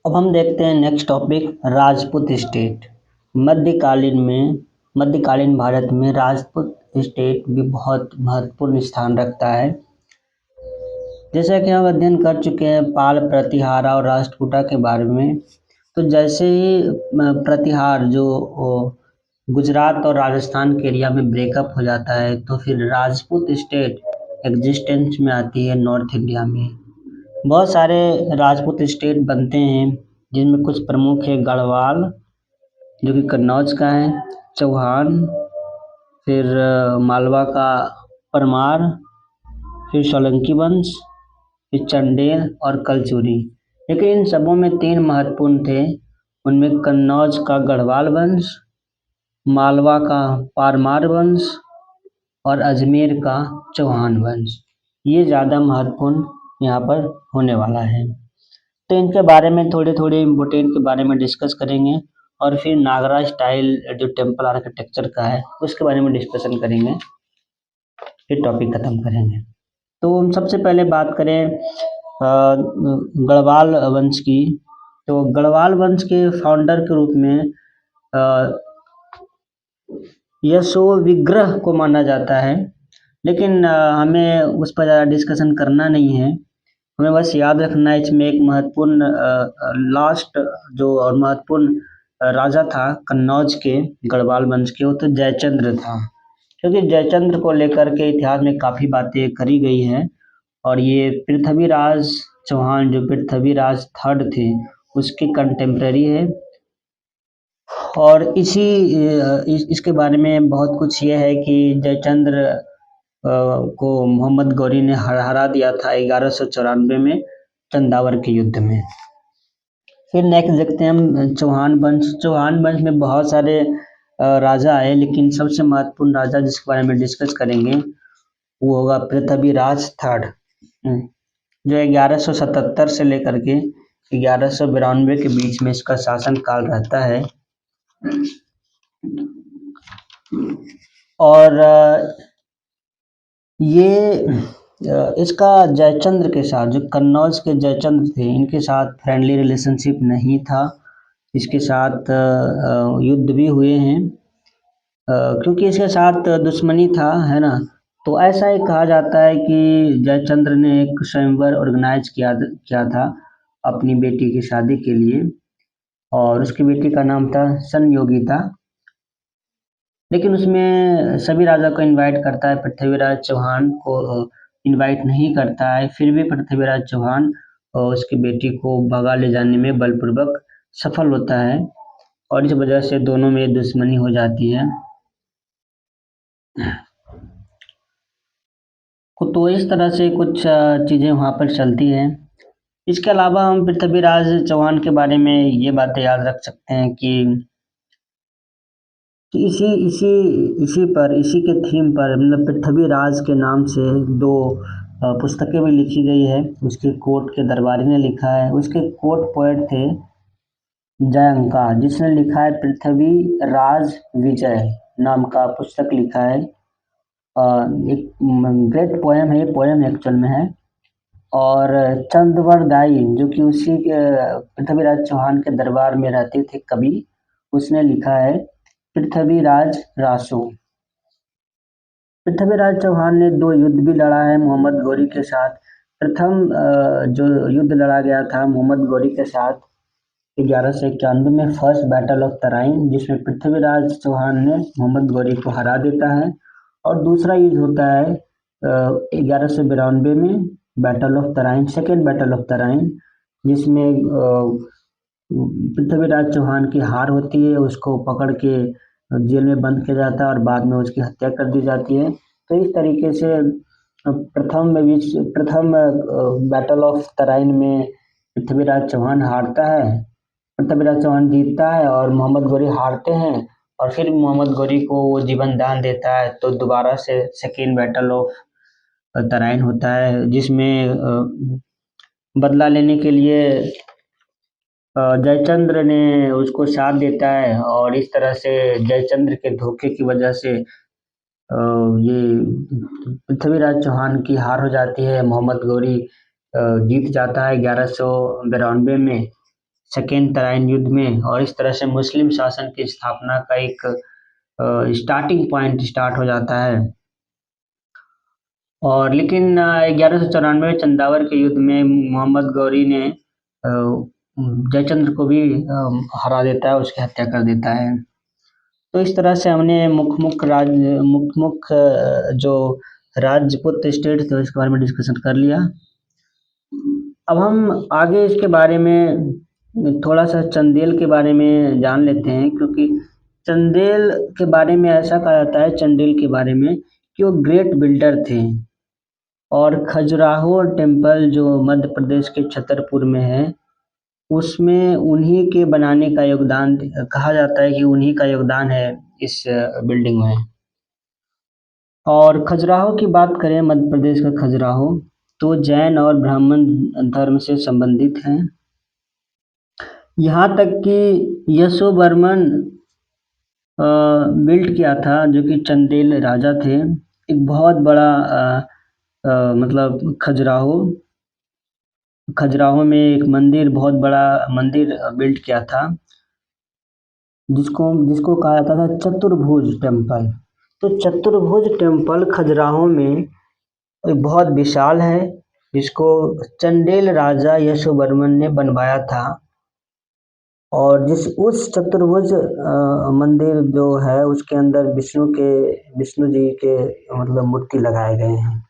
अब हम देखते हैं नेक्स्ट टॉपिक राजपूत स्टेट। मध्यकालीन भारत में राजपूत स्टेट भी बहुत महत्वपूर्ण स्थान रखता है। जैसा कि हम अध्ययन कर चुके हैं पाल प्रतिहार और राष्ट्रकूटा के बारे में, तो जैसे ही प्रतिहार जो गुजरात और राजस्थान के एरिया में ब्रेकअप हो जाता है, तो फिर राजपूत स्टेट एग्जिस्टेंस में आती है नॉर्थ इंडिया में। बहुत सारे राजपूत स्टेट बनते हैं, जिनमें कुछ प्रमुख है गढ़वाल जो कि कन्नौज का है, चौहान, फिर मालवा का परमार, फिर सोलंकी वंश, फिर चंदेल और कलचुरी। लेकिन इन सबों में तीन महत्वपूर्ण थे। उनमें कन्नौज का गढ़वाल वंश, मालवा का परमार वंश और अजमेर का चौहान वंश। ये ज़्यादा महत्वपूर्ण यहाँ पर होने वाला है। तो इनके बारे में थोड़े इम्पोर्टेंट के बारे में डिस्कस करेंगे और फिर नागरा स्टाइल जो टेम्पल आर्किटेक्चर का है उसके बारे में डिस्कशन करेंगे, फिर टॉपिक खत्म करेंगे। तो हम सबसे पहले बात करें गढ़वाल वंश की। तो गढ़वाल वंश के फाउंडर के रूप में यशो विग्रह को माना जाता है, लेकिन हमें उस पर ज़्यादा डिस्कशन करना नहीं है। हमें बस याद रखना है इसमें एक महत्वपूर्ण लास्ट जो और महत्वपूर्ण राजा था कन्नौज के गढ़वाल वंश के, वो तो जयचंद्र था। क्योंकि जयचंद्र को लेकर के इतिहास में काफ़ी बातें करी गई हैं और ये पृथ्वीराज चौहान जो पृथ्वीराज थर्ड थे उसके कंटेम्प्रेरी है। और इसके बारे में बहुत कुछ ये है कि जयचंद्र को मोहम्मद गौरी ने हरा दिया था 1194 में चंदावर के युद्ध में। फिर नेक्स्ट देखते हैं हम चौहान वंश में बहुत सारे राजा आए, लेकिन सबसे महत्वपूर्ण राजा जिसके बारे में डिस्कस करेंगे वो होगा पृथ्वीराज थर्ड, जो 1177 से लेकर के 1192 के बीच में इसका शासन काल रहता है। और इसका जयचंद्र के साथ जो कन्नौज के जयचंद्र थे इनके साथ फ्रेंडली रिलेशनशिप नहीं था। इसके साथ युद्ध भी हुए हैं क्योंकि इसके साथ दुश्मनी था, है ना। तो ऐसा ही कहा जाता है कि जयचंद्र ने एक स्वयंवर ऑर्गेनाइज किया था अपनी बेटी की शादी के लिए, और उसकी बेटी का नाम था संयोगिता। लेकिन उसमें सभी राजा को इनवाइट करता है, पृथ्वीराज चौहान को इनवाइट नहीं करता है। फिर भी पृथ्वीराज चौहान उसकी बेटी को भगा ले जाने में बलपूर्वक सफल होता है और इस वजह से दोनों में दुश्मनी हो जाती है। तो इस तरह से कुछ चीज़ें वहाँ पर चलती हैं। इसके अलावा हम पृथ्वीराज चौहान के बारे में ये बातें याद रख सकते हैं कि इसी के थीम पर मतलब पृथ्वीराज के नाम से दो पुस्तकें भी लिखी गई है। उसके कोर्ट के दरबारी ने लिखा है, उसके कोर्ट पोएट थे जयंका, जिसने लिखा है पृथ्वी राज विजय नाम का पुस्तक लिखा है। एक ग्रेट पोएम है, ये पोएम एक्चुअल में है। और चंद्रवरदाई जो कि उसी के पृथ्वीराज चौहान के दरबार में रहते थे कवि, उसने लिखा है पृथ्वीराज रासो। पृथ्वीराज चौहान ने 2 युद्ध भी लड़ा है मोहम्मद गौरी के साथ। प्रथम जो युद्ध लड़ा गया था मोहम्मद गौरी के साथ 1191 में फर्स्ट बैटल ऑफ तराइन, जिसमें पृथ्वीराज चौहान ने मोहम्मद गौरी को हरा देता है। और दूसरा युद्ध होता है 1192 में battle of Tarain, second battle of Tarain, जिसमें पृथ्वीराज चौहान की हार होती है, उसको पकड़ के जेल में बंद किया जाता है और बाद में उसकी हत्या कर दी जाती है। तो इस तरीके से प्रथम बैटल ऑफ तराइन में पृथ्वीराज चौहान हारता है, पृथ्वीराज चौहान जीतता है और मोहम्मद गौरी हारते हैं, और फिर मोहम्मद गौरी को वो जीवन दान देता है। तो दोबारा से सेकेंड बैटल ऑफ तराइन होता है, जिसमें बदला लेने के लिए जयचंद्र ने उसको साथ देता है, और इस तरह से जयचंद्र के धोखे की वजह से ये पृथ्वीराज चौहान की हार हो जाती है। मोहम्मद गौरी जीत जाता है 1192 में, सेकेंड तराइन युद्ध में, और इस तरह से मुस्लिम शासन की स्थापना का एक स्टार्टिंग पॉइंट स्टार्ट हो जाता है। और लेकिन 1194 चंदावर के युद्ध में मोहम्मद गौरी ने जयचंद्र को भी हरा देता है, उसकी हत्या कर देता है। तो इस तरह से हमने मुख्य जो राजपूत स्टेट थे इसके बारे में डिस्कशन कर लिया। अब हम आगे इसके बारे में थोड़ा सा चंदेल के बारे में जान लेते हैं, क्योंकि चंदेल के बारे में ऐसा कहा जाता है, चंदेल के बारे में, कि वो ग्रेट बिल्डर थे। और खजुराहो टेम्पल जो मध्य प्रदेश के छतरपुर में है, उसमें उन्हीं के बनाने का योगदान कहा जाता है कि उन्हीं का योगदान है इस बिल्डिंग में। और खजुराहो की बात करें, मध्य प्रदेश का खजुराहो, तो जैन और ब्राह्मण धर्म से संबंधित हैं। यहाँ तक कि यशोवर्मन बिल्ड किया था, जो कि चंदेल राजा थे, एक बहुत बड़ा मतलब खजुराहो में एक मंदिर, बहुत बड़ा मंदिर बिल्ड किया था, जिसको कहा जाता था चतुर्भुज टेम्पल। तो चतुर्भुज टेम्पल खजुराहो में बहुत विशाल है, जिसको चंदेल राजा यशोवर्मन ने बनवाया था। और उस चतुर्भुज मंदिर जो है, उसके अंदर विष्णु जी के मतलब मूर्ति लगाए गए हैं।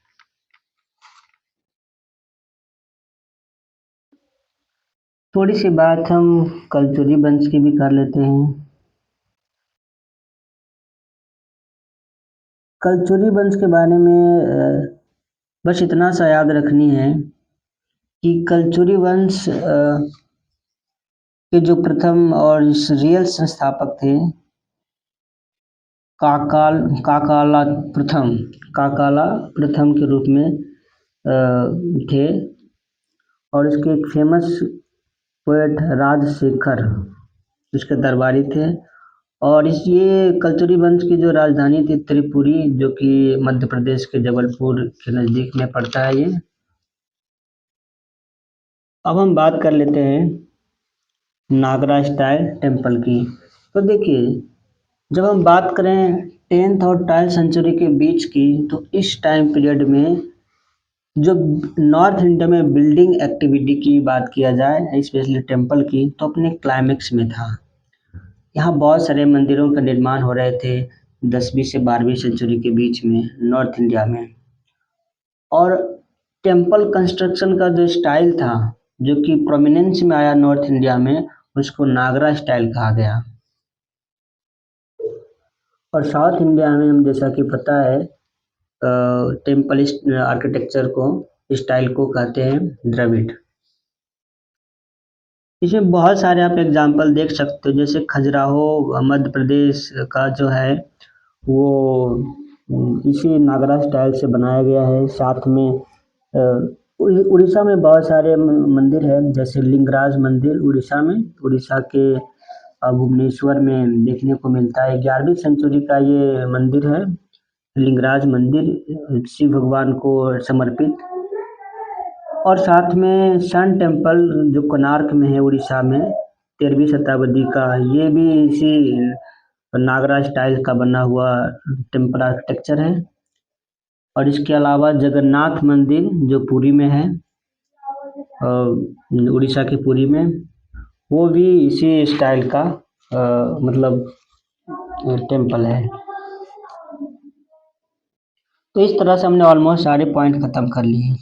थोड़ी सी बात हम कलचुरी वंश की भी कर लेते हैं। कलचुरी वंश के बारे में बस इतना सा याद रखनी है कि कलचुरी वंश के जो प्रथम और रियल संस्थापक थे, काकाला प्रथम के रूप में थे। और इसके एक फेमस पोएट राजशेखर इसके दरबारी थे। और ये कलचुरी वंश की जो राजधानी थी त्रिपुरी, जो कि मध्य प्रदेश के जबलपुर के नज़दीक में पड़ता है ये। अब हम बात कर लेते हैं नागरा स्टाइल टेम्पल की। तो देखिए, जब हम बात करें 10th और 12th सेंचुरी के बीच की, तो इस टाइम पीरियड में जो नॉर्थ इंडिया में बिल्डिंग एक्टिविटी की बात किया जाए, स्पेशली टेम्पल की, तो अपने क्लाइमेक्स में था। यहाँ बहुत सारे मंदिरों का निर्माण हो रहे थे 10वीं से 12वीं सेंचुरी के बीच में नॉर्थ इंडिया में। और टेम्पल कंस्ट्रक्शन का जो स्टाइल था, जो कि प्रोमिनेंस में आया नॉर्थ इंडिया में, उसको नागरा स्टाइल कहा गया। और साउथ इंडिया में हम जैसा कि पता है टेम्पल आर्किटेक्चर को स्टाइल को कहते हैं द्रविड़। इसमें बहुत सारे आप एग्जाम्पल देख सकते हो, जैसे खजुराहो मध्य प्रदेश का जो है वो इसी नागरा स्टाइल से बनाया गया है। साथ में उड़ीसा में बहुत सारे मंदिर हैं, जैसे लिंगराज मंदिर उड़ीसा के भुवनेश्वर में देखने को मिलता है। 11वीं सेंचुरी का ये मंदिर है, लिंगराज मंदिर, शिव भगवान को समर्पित। और साथ में सन टेम्पल जो कोणार्क में है उड़ीसा में, 13वीं शताब्दी का, ये भी इसी नागरा स्टाइल का बना हुआ टेम्पल आर्किटेक्चर है। और इसके अलावा जगन्नाथ मंदिर जो पुरी में है, उड़ीसा के पुरी में, वो भी इसी स्टाइल का मतलब टेम्पल है। तो इस तरह से हमने ऑलमोस्ट सारे पॉइंट खत्म कर लिए।